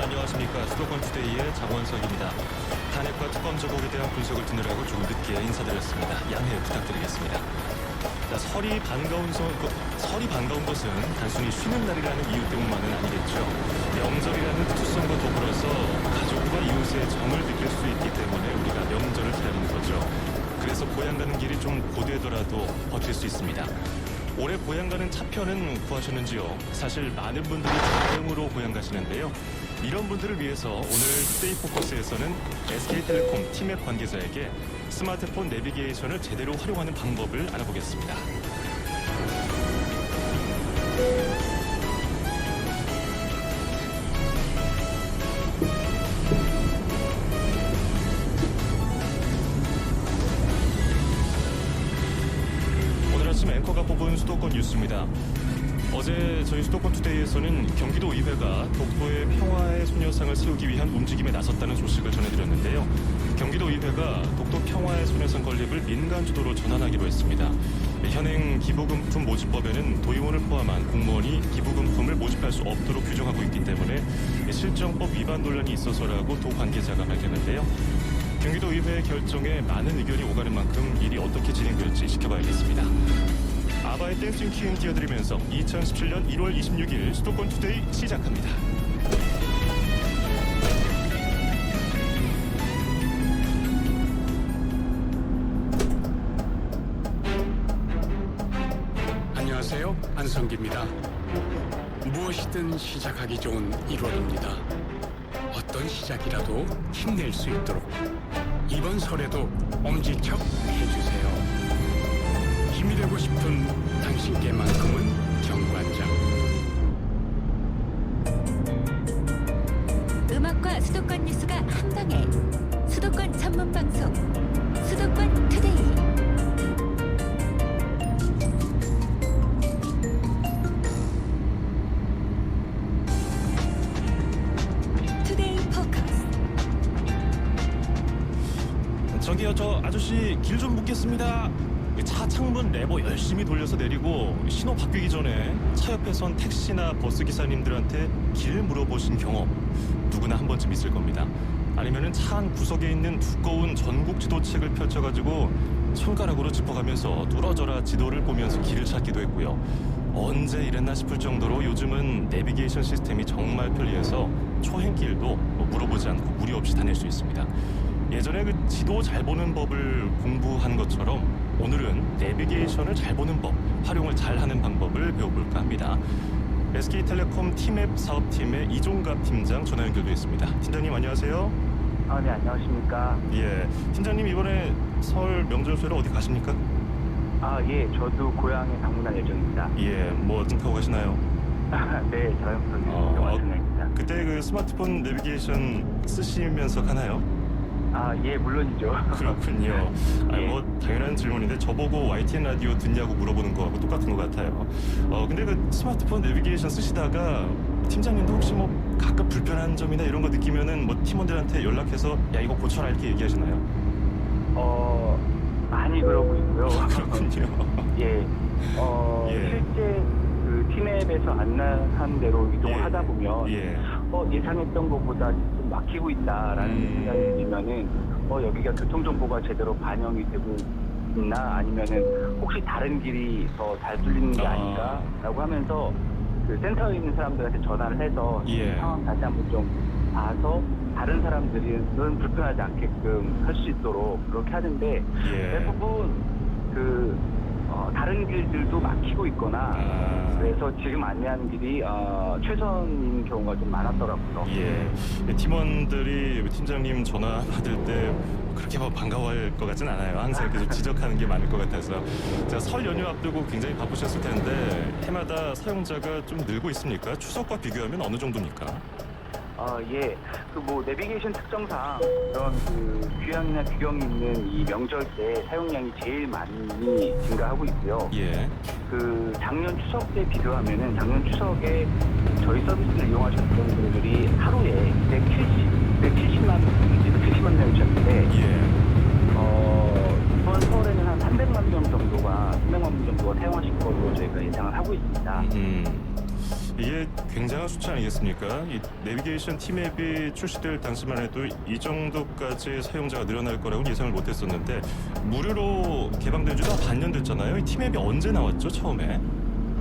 안녕하십니까. 수도권 투데이의 장원석입니다. 탄핵과 특검 제국에 대한 분석을 듣느라고 조금 늦게 인사드렸습니다. 양해 부탁드리겠습니다. 자, 설이 반가운 것은 단순히 쉬는 날이라는 이유 때문만은 아니겠죠. 명절이라는 특수성과 더불어서 가족과 이웃의 정을 느낄 수 있기 때문에 우리가 명절을 기다리는 거죠. 그래서 고향 가는 길이 좀 고되더라도 버틸 수 있습니다. 올해 고향 가는 차편은 구하셨는지요? 사실 많은 분들이 자행으로 고향 가시는데요. 이런 분들을 위해서 오늘 투데이 포커스에서는 SK텔레콤 팀앱 관계자에게 스마트폰 내비게이션을 제대로 활용하는 방법을 알아보겠습니다. 오늘 아침 앵커가 뽑은 수도권 뉴스입니다. 어제 저희 수도권 투데이에서는 경기도 의회가 독도의 평화의 소녀상을 세우기 위한 움직임에 나섰다는 소식을 전해드렸는데요. 경기도 의회가 독도 평화의 소녀상 건립을 민간 주도로 전환하기로 했습니다. 현행 기부금품 모집법에는 도의원을 포함한 공무원이 기부금품을 모집할 수 없도록 규정하고 있기 때문에 실정법 위반 논란이 있어서라고 도 관계자가 밝혔는데요. 경기도 의회의 결정에 많은 의견이 오가는 만큼 일이 어떻게 진행될지 지켜봐야겠습니다. 아바의 댄싱 퀸 띄워드리면서 2017년 1월 26일 수도권 투데이 시작합니다. 안녕하세요, 안성기입니다. 무엇이든 시작하기 좋은 1월입니다. 어떤 시작이라도 힘낼 수 있도록 이번 설에도 엄지척 해주세요. 힘이 되고 싶은 당신께만큼은 정관장. 음악과 수도권 뉴스가 한 방에 수도권 전문 방송 수도권 투데이. 투데이 포커스. 저기요, 저 아저씨 길 좀 묻겠습니다. 차 창문 레버 열심히 돌려서 내리고 신호 바뀌기 전에 차 옆에 선 택시나 버스 기사님들한테 길 물어보신 경험 누구나 한 번쯤 있을 겁니다. 아니면은 차 한 구석에 있는 두꺼운 전국 지도책을 펼쳐가지고 손가락으로 짚어가면서 뚫어져라 지도를 보면서 길을 찾기도 했고요. 언제 이랬나 싶을 정도로 요즘은 내비게이션 시스템이 정말 편리해서 초행길도 물어보지 않고 무리 없이 다닐 수 있습니다. 예전에 그 지도 잘 보는 법을 공부한 것처럼 오늘은 내비게이션을 잘 보는 법, 활용을 잘 하는 방법을 배워볼까 합니다. SK텔레콤 팀앱 사업팀의 이종갑 팀장 전화 연결돼 있습니다. 팀장님 안녕하세요. 네, 안녕하십니까. 예, 팀장님 이번에 설 명절쇠로 어디 가십니까? 예, 저도 고향에 방문할 예정입니다. 예, 뭐 좀 타고 가시나요? 네, 자연스럽게 말씀드립니다. 그때 그 스마트폰 내비게이션 쓰시면서 가나요? 예, 물론이죠. 그렇군요. 예. 뭐 당연한 질문인데 저보고 YTN 라디오 듣냐고 물어보는 거하고 똑같은 것 같아요. 근데 그 스마트폰 내비게이션 쓰시다가 팀장님도 혹시 뭐 가끔 불편한 점이나 이런 거 느끼면은 뭐 팀원들한테 연락해서 야 이거 고쳐라 이렇게 얘기하시나요? 많이 그러고 있고요. 그렇군요. 예. 예. 실제 그 팀앱에서 안내한 대로 이동을 예. 하다 보면 예. 예상했던 것보다 좀 막히고 있다라는 생각이 들면은 여기가 교통정보가 제대로 반영이 되고 있나 아니면은 혹시 다른 길이 더 잘 뚫리는 게 아닌가라고 하면서 그 센터에 있는 사람들한테 전화를 해서 예. 상황 다시 한번 좀 봐서 다른 사람들은 불편하지 않게끔 할 수 있도록 그렇게 하는데 예. 대부분 다른 길들도 막히고 있거나 그래서 지금 안내하는 길이 최선인 경우가 좀 많았더라고요. 예. 팀원들이 팀장님 전화 받을 때 그렇게 막 반가워할 것 같진 않아요. 항상 계속 지적하는 게 많을 것 같아서. 자, 설 연휴 앞두고 굉장히 바쁘셨을 텐데 해마다 사용자가 좀 늘고 있습니까? 추석과 비교하면 어느 정도입니까? 예. 내비게이션 특성상 그런 귀향이나 귀경이 있는 이 명절 때 사용량이 제일 많이 증가하고 있고요. 예. 작년 추석 때 비교하면은 작년 추석에 저희 서비스를 이용하셨던 분들이 하루에 170만 명이셨는데 예. 이번 설에는 한 300만 명 정도가 사용하신 걸로 저희가 예상을 하고 있습니다. 이게 굉장한 수치 아니겠습니까? 이 내비게이션 T맵이 출시될 당시만 해도 이 정도까지 사용자가 늘어날 거라고는 예상을 못했었는데 무료로 개방된 지도 반년 됐잖아요. 이 T맵이 언제 나왔죠, 처음에?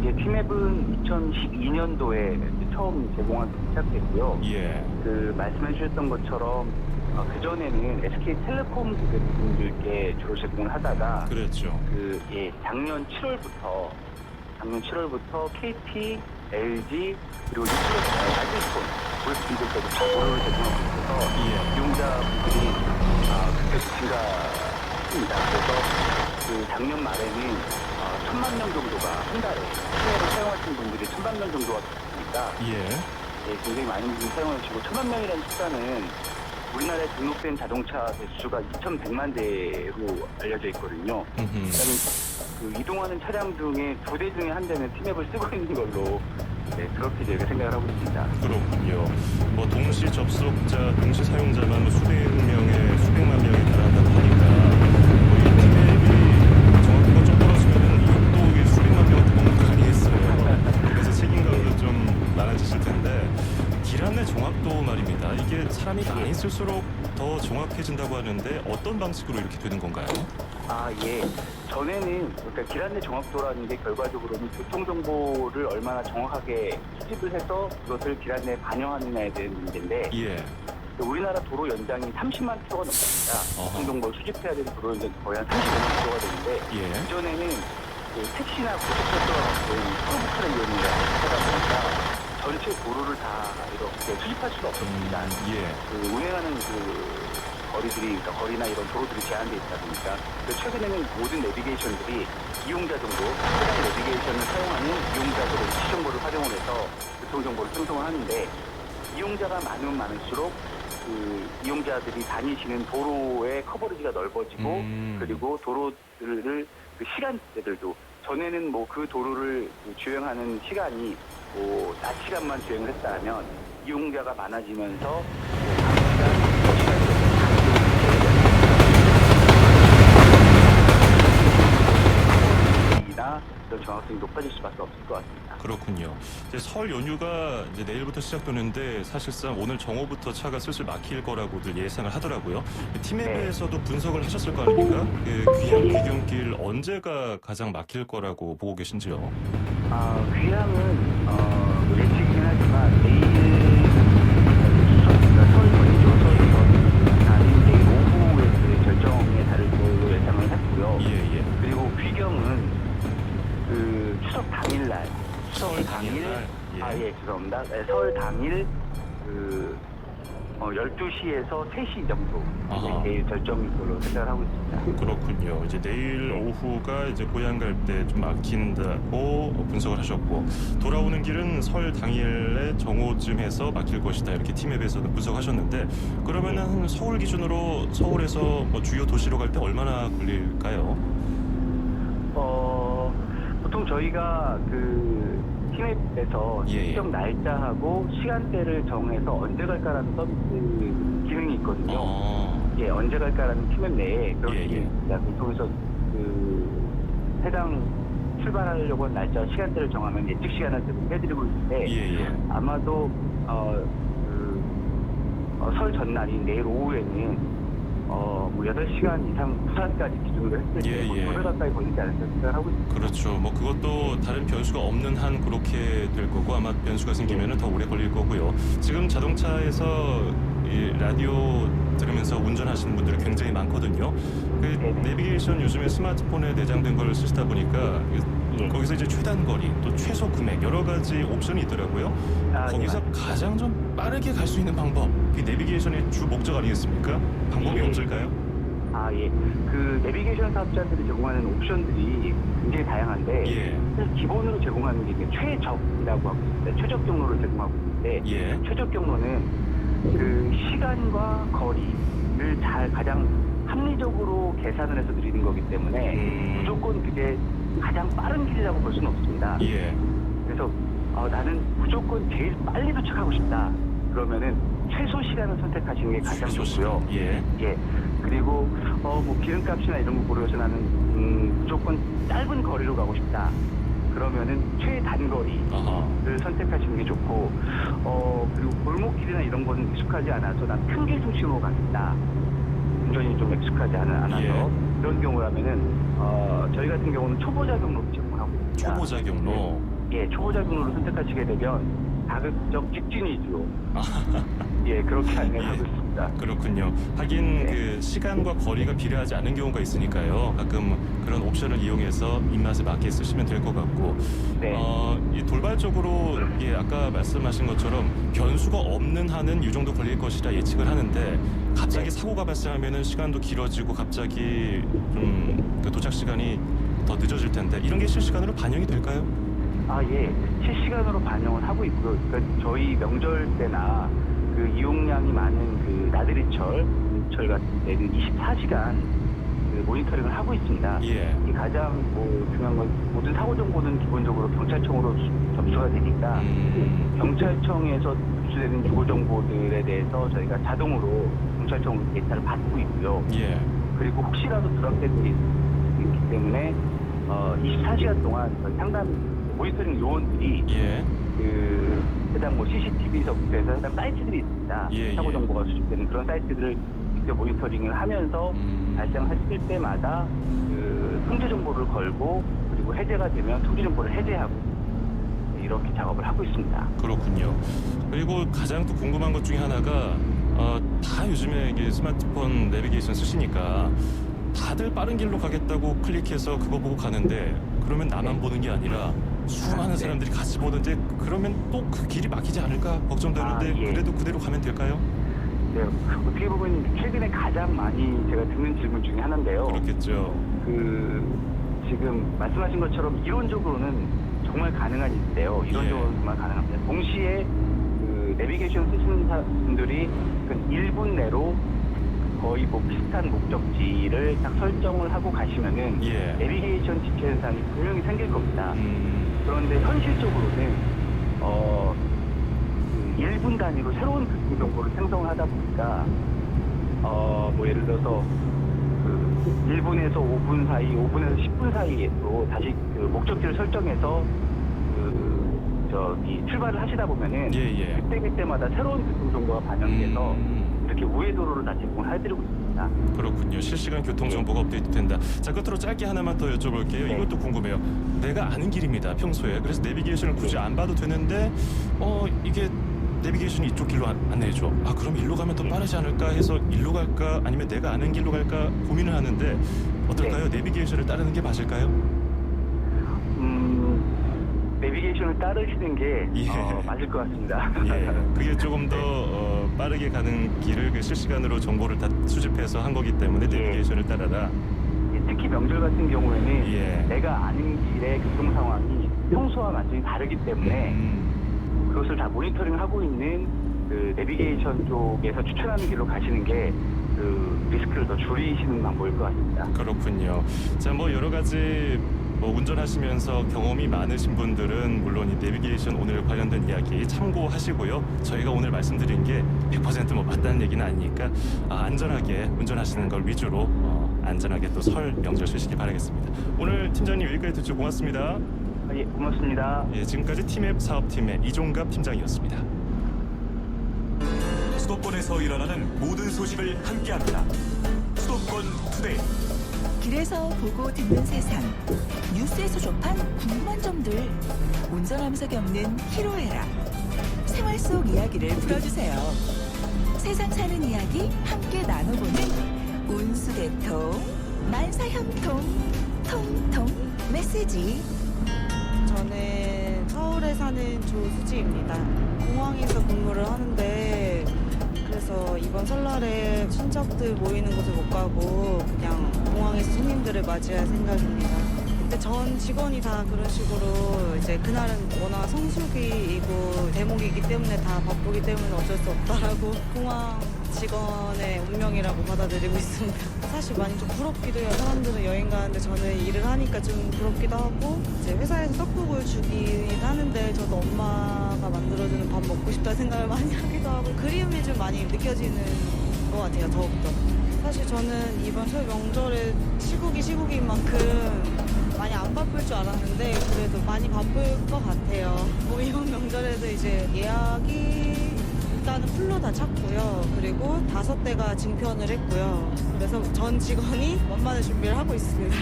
T맵은 2012년도에 처음 제공하기 시작했고요. 예. 그 말씀해 주셨던 것처럼 그전에는 SK텔레콤 고객분들께 주로 제공을 하다가 그랬죠. 작년 7월부터 KT, LG 그리고 유튜브 아이폰 고객분들께도 다 무료로 제공하고 있어서 예. 이용자분들이 급격히 증가했습니다. 그래서 그 작년 말에는 1,000만 명 정도가 한 달에 TM을 사용하시는 분들이 1,000만 명 정도가 됐으니까 예. 굉장히 많은 분들이 사용하시고 1,000만 명이라는 숫자는 우리나라에 등록된 자동차 대수가 2,100만 대로 알려져 있거든요. 그러니까 그 이동하는 차량 중에 2대 중에 한 대는 T맵을 쓰고 있는 걸로 그렇게 저희가 생각을 하고 있습니다. 그렇군요. 뭐 동시 접속자, 동시 사용자만 수백만 명에 달한다고 하니까 뭐이 T맵이 정확도가 좀 떨어지면은 이것도 수백만 명한테 먹는 거 아니겠어요? 그래서 책임감도 좀 많아지실 텐데 길 안내 정확도 말입니다. 이게 사람이 많이 쓸수록 더 정확해진다고 하는데 어떤 방식으로 이렇게 되는 건가요? 전에는 그러니까 길 안내 정확도라는 게 결과적으로는 교통 정보를 얼마나 정확하게 수집을 해서 그것을 길 안내에 반영하느냐에 대한 문제인데 예. 우리나라 도로 연장이 30만 킬로가 넘습니다. 어허. 교통 정보를 수집해야 되는 도로 연장이 거의 한 35만 킬로가 되는데 예. 이전에는 그 택시나 고속버스와 같은 프로부카를 이용하다 보니까 전체 도로를 다 이렇게 수집할 수가 없었습니다. 예. 그 운행하는 그 거리들이, 그러니까 거리나 이런 도로들이 제한되어 있다 보니까 최근에는 모든 내비게이션들이 이용자 정도, 해당 내비게이션을 사용하는 이용자들의 위치 정보를 활용을 해서 교통 정보를 생성을 하는데 이용자가 많으면 많을수록 그 이용자들이 다니시는 도로의 커버리지가 넓어지고 그리고 도로들을 그 시간대들도 전에는 뭐 그 도로를 주행하는 시간이 뭐 낮 시간만 주행을 했다면 이용자가 많아지면서 밤 시간, 이나 그런 정확성이 높아질 수밖에 없을 것 같습니다. 그렇군요. 이제 설 연휴가 이제 내일부터 시작되는데 사실상 오늘 정오부터 차가 슬슬 막힐 거라고들 예상을 하더라고요. 팀앱에서도 분석을 하셨을 거 아닙니까? 그 귀향길 언제가 가장 막힐 거라고 보고 계신지요? 귀향은 예측이긴 하지만 내일 설 전이죠. 설 아닌 내일 오후에 그 결정에 다를 걸로 예상을 했고요. 예. 그리고 귀경은 그 추석 당일날 설 당일날? 예. 죄송합니다. 설 당일 그 12시에서 3시 정도 아하. 내일 결정일 걸로 생각을 하고 있습니다. 그렇군요. 이제 내일 오후가 이제 고향 갈 때 좀 막힌다고 분석을 하셨고 돌아오는 길은 설 당일에 정오쯤 해서 막힐 것이다 이렇게 팀앱에서도 분석하셨는데 그러면은 서울 기준으로 서울에서 뭐 주요 도시로 갈 때 얼마나 걸릴까요? 보통 저희가 그 팀앱에서 예. 일정 날짜하고 시간대를 정해서 언제 갈까라는 서비스 기능이 있거든요. 언제 갈까라는 팀앱 내에 그런 예. 기능이 있습니다. 거기서 그 해당 출발하려고 한 날짜와 시간대를 정하면 예측 시간을 제공해드리고 있는데 예. 아마도 설 전날인 내일 오후에는 뭐 8시간 이상 부산까지 기준으로 했을 때 예. 2배 가까이 걸리지 않을까 생각을 하고 있습니다. 그렇죠. 뭐 그것도 다른 변수가 없는 한 그렇게 될 거고 아마 변수가 생기면은 더 오래 걸릴 거고요. 지금 자동차에서 이 라디오 들으면서 운전하시는 분들이 굉장히 많거든요. 그 내비게이션 요즘에 스마트폰에 내장된 걸 쓰시다 보니까 거기서 이제 최단 거리 또 최소 금액 여러 가지 옵션이 있더라고요. 거기서 가장 좀 빠르게 갈 수 있는 방법, 그 내비게이션의 주 목적 아니겠습니까? 방법이 없을까요? 그 내비게이션 사업자들이 제공하는 옵션들이 굉장히 다양한데 사실 기본으로 제공하는 게 이제 최적이라고 하고 있습니다. 최적 경로를 제공하고 있는데 최적 경로는 그 시간과 거리를 가장 합리적으로 계산을 해서 드리는 거기 때문에 무조건 그게 가장 빠른 길이라고 볼 수는 없습니다. 그래서 나는 무조건 제일 빨리 도착하고 싶다. 그러면은 최소 시간을 선택하시는 게 가장 좋고요. 그리고 뭐 기름값이나 이런 거 고려해서 나는 무조건 짧은 거리로 가고 싶다. 그러면은 최단거리를 아하. 선택하시는 게 좋고, 그리고 골목길이나 이런 거는 익숙하지 않아서 난 큰 길 중심으로 가겠다. 운전이 좀 익숙하지 않아서 예. 그런 경우라면은 저희 같은 경우는 초보자 경로를 제공하고 있습니다. 초보자 경로. 예, 초보자 경로를 선택하시게 되면 가급적 직진 위주로 예 그렇게 안내하고 예. 있습니다. 그렇군요. 하긴 네. 그 시간과 거리가 필요하지 않은 경우가 있으니까요. 가끔 그런 옵션을 이용해서 입맛에 맞게 쓰시면 될 것 같고, 네. 이 돌발적으로 예, 아까 말씀하신 것처럼 변수가 없는 한은 이 정도 걸릴 것이라 예측을 하는데 갑자기 네. 사고가 발생하면은 시간도 길어지고 갑자기 그 도착 시간이 더 늦어질 텐데 이런 게 실시간으로 반영이 될까요? 예, 실시간으로 반영을 하고 있고요. 그러니까 저희 명절 때나 그 이용량이 많은 그 나들이철 같은 때는 24시간 그 모니터링을 하고 있습니다. 예. 이 가장 중요한 건 모든 사고 정보는 기본적으로 경찰청으로 접수가 되니까 경찰청에서 접수되는 주거 정보들에 대해서 저희가 자동으로 경찰청으로 데이터를 받고 있고요. 예. 그리고 혹시라도 누락된 일이 있기 때문에 24시간 동안 저희 상담 모니터링 요원들이 예. 그 해당 CCTV서부터 해서 해당 사이트들이 있습니다. 예, 사고 예. 정보가 수집되는 그런 사이트들을 직접 모니터링을 하면서 발생했을 때마다 그 통제 정보를 걸고 그리고 해제가 되면 통제 정보를 해제하고 이렇게 작업을 하고 있습니다. 그렇군요. 그리고 가장 또 궁금한 것 중에 하나가 다 요즘에 이게 스마트폰 내비게이션 쓰시니까 다들 빠른 길로 가겠다고 클릭해서 그거 보고 가는데 그러면 나만 보는 게 아니라 수많은 네. 사람들이 같이 보는데 그러면 또 그 길이 막히지 않을까 걱정되는데 예. 그래도 그대로 가면 될까요? 네, 어떻게 보면 최근에 가장 많이 제가 듣는 질문 중에 하나인데요. 그렇겠죠. 그 지금 말씀하신 것처럼 이론적으로는 정말 가능한 일인데요. 이론적으로는 예. 정말 가능합니다. 동시에 그 내비게이션 쓰시는 분들이 그 1분 내로 거의 비슷한 목적지를 딱 설정을 하고 가시면은 예. 내비게이션 지체 현상이 분명히 생길 겁니다. 그런데 현실적으로는 그 1분 단위로 새로운 교통 정보를 생성하다 보니까 예를 들어서 그 1분에서 5분 사이, 5분에서 10분 사이에 또 다시 그 목적지를 설정해서 출발을 하시다 보면은 예. 그때마다 새로운 교통 정보가 반영돼서 이렇게 우회도로를 다 제공을 해드리고 있습니다. 그렇군요. 실시간 교통 정보가 업데이트된다. 자, 끝으로 짧게 하나만 더 여쭤볼게요. 네. 이것도 궁금해요. 내가 아는 길입니다. 평소에. 그래서 내비게이션을 굳이 안 봐도 되는데 이게 내비게이션이 이쪽 길로 안내해줘. 그럼 일로 가면 더 빠르지 않을까 해서 일로 갈까 아니면 내가 아는 길로 갈까 고민을 하는데 어떨까요? 내비게이션을 따르는 게 맞을까요? 내비게이션을 따르시는 게 예. 맞을 것 같습니다. 예, 그게 조금 더 빠르게 가는 길을 그 실시간으로 정보를 다 수집해서 한 거기 때문에 내비게이션을 따라라. 특히 명절 같은 경우에는 예. 내가 아는 길의 교통 상황이 평소와 완전히 다르기 때문에 그것을 다 모니터링하고 있는 그 내비게이션 쪽에서 추천하는 길로 가시는 게 그 리스크를 더 줄이시는 방법일 것 같습니다. 그렇군요. 자, 여러 가지 운전하시면서 경험이 많으신 분들은 물론 이 내비게이션 오늘 관련된 이야기 참고하시고요. 저희가 오늘 말씀드린 게 100% 맞다는 얘기는 아니니까 안전하게 운전하시는 걸 위주로 안전하게 또 설 명절 쉬시기 바라겠습니다. 오늘 팀장님 여기까지 듣죠. 고맙습니다. 예, 고맙습니다. 예, 지금까지 팀앱 사업팀의 이종갑 팀장이었습니다. 수도권에서 일어나는 모든 소식을 함께합니다. 수도권 투데이. 길에서 보고 듣는 세상, 뉴스에서 접한 궁금한 점들, 운전하면서 겪는 희로애락, 생활 속 이야기를 풀어주세요. 세상 사는 이야기 함께 나눠보는 운수대통, 만사형통, 통통 메시지. 저는 서울에 사는 조수지입니다. 공항에서 근무를 하는데 그래서 이번 설날에 친척들 모이는 곳을 못 가고 그냥 공항에서 손님들을 맞이할 생각입니다. 근데 전 직원이 다 그런 식으로 이제 그날은 워낙 성수기이고 대목이기 때문에 다 바쁘기 때문에 어쩔 수 없다라고 공항 직원의 운명이라고 받아들이고 있습니다. 사실 많이 좀 부럽기도 해요. 사람들은 여행 가는데 저는 일을 하니까 좀 부럽기도 하고 이제 회사에서 떡국을 주긴 하는데 저도 엄마가 만들어주는 밥 먹고 싶다는 생각을 많이 하기도 하고 그리움이 좀 많이 느껴지는 것 같아요. 더욱더. 사실 저는 이번 설 명절에 시국인 만큼 많이 안 바쁠 줄 알았는데 그래도 많이 바쁠 것 같아요. 뭐 이번 명절에도 이제 예약이 일단은 풀로 다 찼고요. 그리고 5대가 증편을 했고요. 그래서 전 직원이 만반의 준비를 하고 있습니다.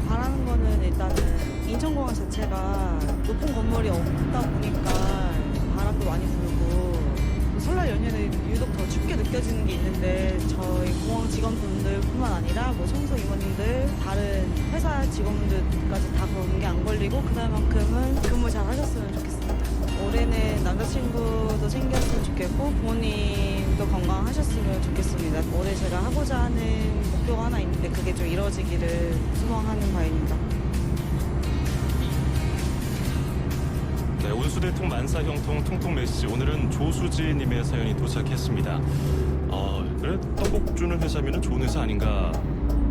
바라는 거는 일단은 인천공항 자체가 높은 건물이 없다 보니까 바람도 많이 불고 설날 연휴는 유독 더 춥게 느껴지는 게 있는데 저희 공항 직원분들뿐만 아니라 뭐 청소 임원님들 다른 회사 직원들까지 다 그런 게 안 걸리고 그날만큼은 근무 잘 하셨으면 좋겠습니다. 올해는 남자친구도 생겼으면 좋겠고 부모님도 건강하셨으면 좋겠습니다. 올해 제가 하고자 하는 목표가 하나 있는데 그게 좀 이루어지기를 소망하는 바입니다. 네, 온수대통 만사 형통 퉁퉁 메시지. 오늘은 조수지님의 사연이 도착했습니다. 그래 떡국 주는 회사면은 좋은 회사 아닌가.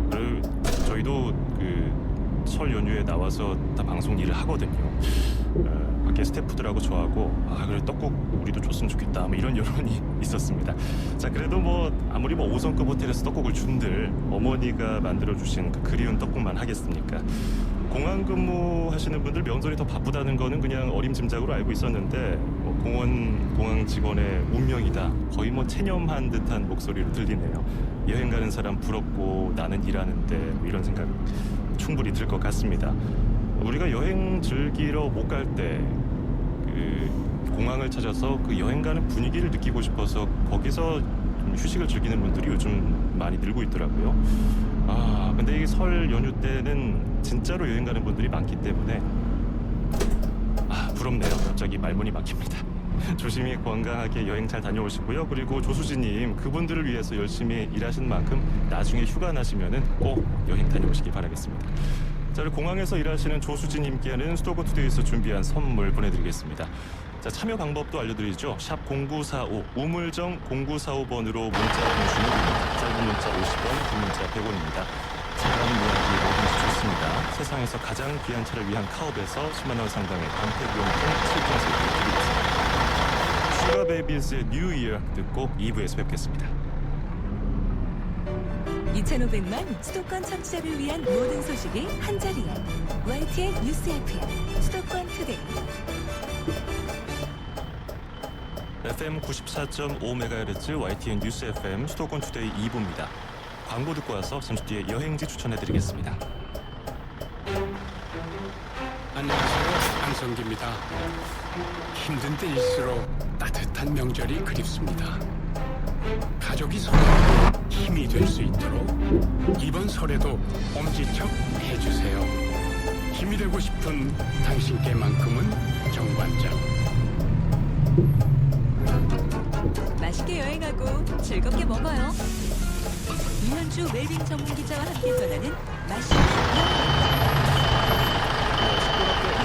그래 저희도 그 설 연휴에 나와서 다 방송 일을 하거든요. 밖에 스태프들하고 저하고 그래 떡국 우리도 줬으면 좋겠다 뭐 이런 여론이 있었습니다. 자 그래도 뭐 아무리 뭐 5성급 호텔에서 떡국을 준들 어머니가 만들어주신 그 그리운 떡국만 하겠습니까? 공항 근무하시는 분들 명절이 더 바쁘다는 거는 그냥 어림짐작으로 알고 있었는데 뭐 공항 직원의 운명이다 거의 뭐 체념한 듯한 목소리로 들리네요. 여행 가는 사람 부럽고 나는 일하는데 뭐 이런 생각 충분히 들 것 같습니다. 우리가 여행 즐기러 못 갈 때 그 공항을 찾아서 그 여행 가는 분위기를 느끼고 싶어서 거기서 좀 휴식을 즐기는 분들이 요즘 많이 늘고 있더라고요. 근데 이 설 연휴 때는 진짜로 여행 가는 분들이 많기 때문에 부럽네요. 갑자기 말문이 막힙니다. 조심히 건강하게 여행 잘 다녀오시고요. 그리고 조수지님 그분들을 위해서 열심히 일하신 만큼 나중에 휴가 나시면은 꼭 여행 다녀오시기 바라겠습니다. 자, 공항에서 일하시는 조수지님께는 수도권 투데이에서 준비한 선물 보내드리겠습니다. 자, 참여 방법도 알려드리죠. 샵 0945 우물정 0945번으로 문자 보내주시면 됩니다. 짧은 문자 50원, 긴 문자 100원입니다. 차량은 이야기 뭐든지 좋습니다. 세상에서 가장 귀한 차를 위한 카옵에서 10만 원 상당의 간택용품 7종 세트를 드리겠습니다. 슈가베이비즈의 뉴 이어 듣고 2부에서 뵙겠습니다. 2,500만 수도권 청취자를 위한 모든 소식이 한자리에 YTN 뉴스 FM 수도권 투데이. FM 94.5MHz YTN 뉴스 FM 수도권 투데이 2부입니다. 광고 듣고 와서 잠시 뒤에 여행지 추천해드리겠습니다. 안녕하세요. 안성기입니다. 힘든 때일수록 따뜻한 명절이 그립습니다. 가족이 서로에게 힘이 될 수 있도록 이번 설에도 엄지척 해주세요. 힘이 되고 싶은 당신께만큼은 정관장. 맛있게 여행하고 즐겁게 먹어요. 이현주 웰빙 전문 기자와 함께 떠나는 맛있는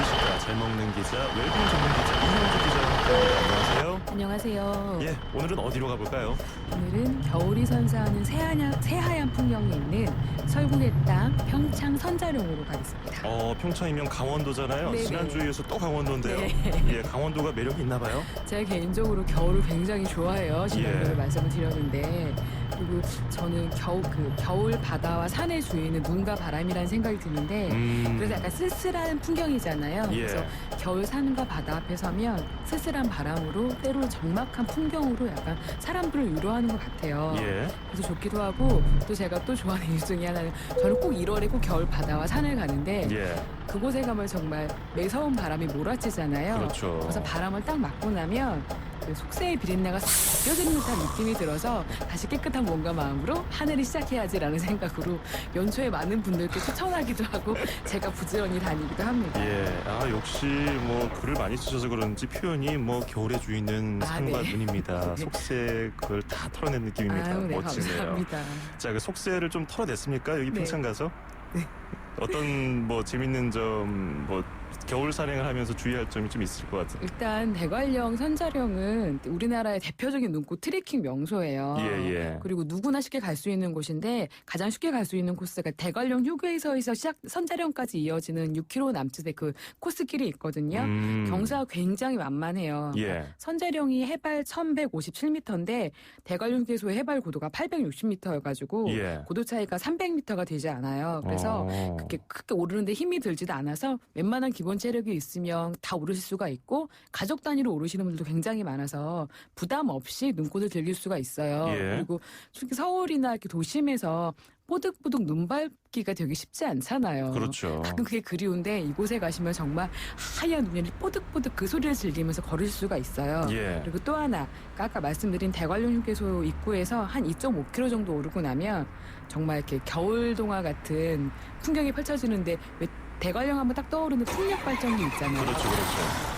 시끄럽게 잘 먹는 기자, 웰빙 전문 기자 이현주 기자와 함께합니다. 안녕하세요. 안녕하세요. 예, 오늘은 어디로 가볼까요? 오늘은 겨울이 선사하는 새하얀 풍경이 있는 설국의 땅 평창 선자룡으로 가겠습니다. 평창이면 강원도잖아요. 네네. 지난주에서 또 강원도인데요. 네. 예, 강원도가 매력이 있나 봐요. 제가 개인적으로 겨울을 굉장히 좋아해요. 지난번에 예. 말씀을 드렸는데 그리고 저는 겨울 바다와 산의 주인은 눈과 바람이라는 생각이 드는데 그래서 약간 쓸쓸한 풍경이잖아요. 예. 그래서 겨울 산과 바다 앞에 서면 쓸쓸한 바람으로 때로는 적막한 풍경으로 약간 사람들을 위로하는 것 같아요. 예. 그래서 좋기도 하고 또 제가 또 좋아하는 이유 중에 하나는 저는 꼭 1월에 꼭 겨울 바다와 산을 가는데 예. 그곳에 가면 정말 매서운 바람이 몰아치잖아요. 그렇죠. 그래서 바람을 딱 맞고 나면 그 속세의 비린내가 싹 느껴지는 듯한 느낌이 들어서 다시 깨끗한 몸과 마음으로 하늘을 시작해야지라는 생각으로 연초에 많은 분들께 추천하기도 하고 제가 부지런히 다니기도 합니다. 예. 역시 뭐 글을 많이 쓰셔서 그런지 표현이 뭐 겨울의 주인은 산과 네. 눈입니다. 네. 속세 그걸 다 털어낸 느낌입니다. 아유, 네, 멋지네요. 감사합니다. 자, 그 속세를 좀 털어냈습니까? 여기 네. 평창 가서? 네. 어떤 뭐 재밌는 점 뭐 겨울 산행을 하면서 주의할 점이 좀 있을 것 같은데. 일단 대관령, 선자령은 우리나라의 대표적인 눈꽃 트레킹 명소예요. 예. 그리고 누구나 쉽게 갈 수 있는 곳인데 가장 쉽게 갈 수 있는 코스가 대관령 휴게소에서 선자령까지 이어지는 6km 남짓의 그 코스길이 있거든요. 경사가 굉장히 만만해요. 예. 선자령이 해발 1157m인데 대관령 휴게소의 해발 고도가 860m여가지고 예. 고도 차이가 300m가 되지 않아요. 그래서 그렇게 크게 오르는데 힘이 들지도 않아서 웬만한 기본 체력이 있으면 다 오르실 수가 있고 가족 단위로 오르시는 분들도 굉장히 많아서 부담 없이 눈꽃을 즐길 수가 있어요. 예. 그리고 특히 서울이나 이렇게 도심에서 뽀득뽀득 눈 밟기가 되게 쉽지 않잖아요. 그렇죠. 가끔 그게 그리운데 이곳에 가시면 정말 하얀 눈이 뽀득뽀득 그 소리를 즐기면서 걸으실 수가 있어요. 예. 그리고 또 하나 아까 말씀드린 대관령 휴게소 입구에서 한 2.5km 정도 오르고 나면 정말 이렇게 겨울 동화 같은 풍경이 펼쳐지는데 왜 대관령 하면 딱 떠오르는 풍력 발전기 있잖아요. 그렇죠.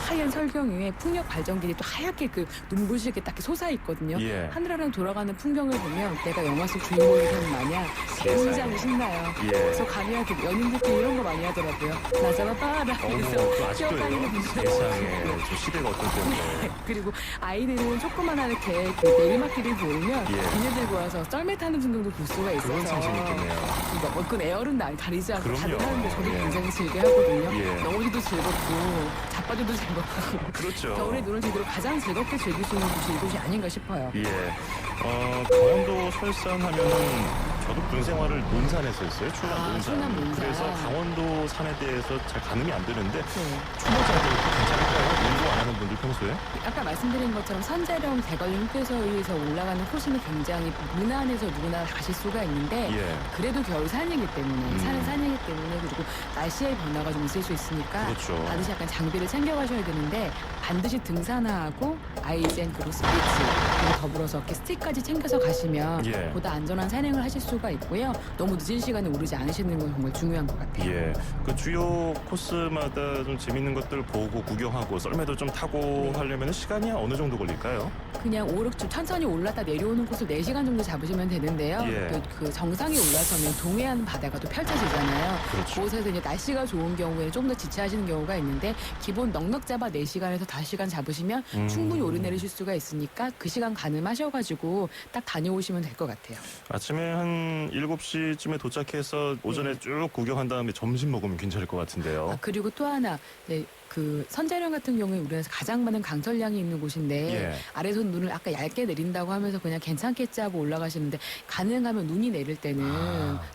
하얀 설경 위에 풍력 발전기들이 또 하얗게 그 눈부시게 딱 솟아 있거든요. 예. 하늘아래 돌아가는 풍경을 보면 내가 영화 속 주인공이 되는 마냥 굉장히 신나요. 예. 그래서 가면 그 연인들끼리 이런 거 많이 하더라고요. 나 잡아봐라. 어머, 그래서 그 아직도 뛰어다니는 분들. 세상에 저 시대가 어떤 때인데. 그리고 아이들은 조그만하게 그 내리막길을 보면 예. 비닐 들고 와서 썰매 타는 풍경도 볼 수가 있어서 그건 참 재밌겠네요. 그 에어른 가리지 않고 다들 그럼요. 하는데 저도 예. 굉장히 즐겨 하거든요. 예. 넘어지도 즐겁고 자빠져도 즐겁고 그렇죠. 겨울에 눈을 제대로 가장 즐겁게 즐길 수 있는 곳이 이곳이 아닌가 싶어요. 예. 강원도 설산 하면은 저도 군 생활을 논산에서 했어요. 충남 논산. 그래서 강원도 산에 대해서 잘 가늠이 안 되는데 네. 초보자들도 괜찮을까요? 연구 안 하는 분들 평소에? 아까 말씀드린 것처럼 선자령 대관령 휴게소에서 올라가는 코스는 굉장히 무난해서 누구나 가실 수가 있는데 예. 그래도 겨울 산이기 때문에 산은 산이기 때문에 그리고 날씨의 변화가 좀 있을 수 있으니까 그렇죠. 반드시 약간 장비를 챙겨가셔야 되는데 반드시 등산화하고 아이젠 그리고 스피츠 그리고 더불어서 이렇게 스틱까지 챙겨서 가시면 예. 보다 안전한 산행을 하실 수가 있고요. 너무 늦은 시간에 오르지 않으시는 건 정말 중요한 것 같아요. 예. 그 주요 코스마다 좀 재밌는 것들 보고 구경하고 썰매도 좀 타고 하려면 시간이 어느 정도 걸릴까요? 그냥 좀 천천히 올랐다 내려오는 곳을 4시간 정도 잡으시면 되는데요. 예. 그 정상에 올라서면 동해안 바다가 또 펼쳐지잖아요. 그렇죠. 그곳에서 이제 날씨가 좋은 경우에는 좀 더 지체하시는 경우가 있는데 기본 넉넉 잡아 4시간에서 5시간 잡으시면 충분히 오르내리실 수가 있으니까 그 시간 가늠하셔가지고 딱 다녀오시면 될 것 같아요. 아침에 한 7시쯤에 도착해서 오전에 네. 쭉 구경한 다음에 점심 먹으면 괜찮을 것 같은데요. 그리고 또 하나 그 선자령 같은 경우에 우리나라에서 가장 많은 강설량이 있는 곳인데 예. 아래서 눈을 아까 얇게 내린다고 하면서 그냥 괜찮겠지 하고 올라가시는데 가능하면 눈이 내릴 때는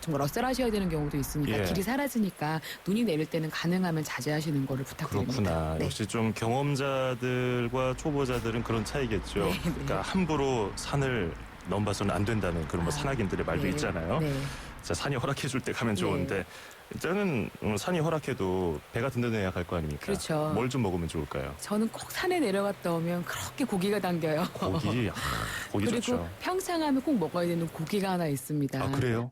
정말 어슬하셔야 되는 경우도 있으니까 예. 길이 사라지니까 눈이 내릴 때는 가능하면 자제하시는 거를 부탁드립니다. 그렇구나. 네. 역시 좀 경험자들과 초보자들은 그런 차이겠죠. 네, 네. 그러니까 함부로 산을 넘봐서는 안 된다는 그런 뭐 산악인들의 말도 네. 있잖아요. 네. 자, 산이 허락해줄 때 가면 네. 좋은데 일단은 산이 허락해도 배가 든든해야 갈 거 아닙니까? 그렇죠. 뭘 좀 먹으면 좋을까요? 저는 꼭 산에 내려갔다 오면 그렇게 고기가 당겨요. 고기, 고기 그리고 좋죠. 평창하면 꼭 먹어야 되는 고기가 하나 있습니다. 아, 그래요?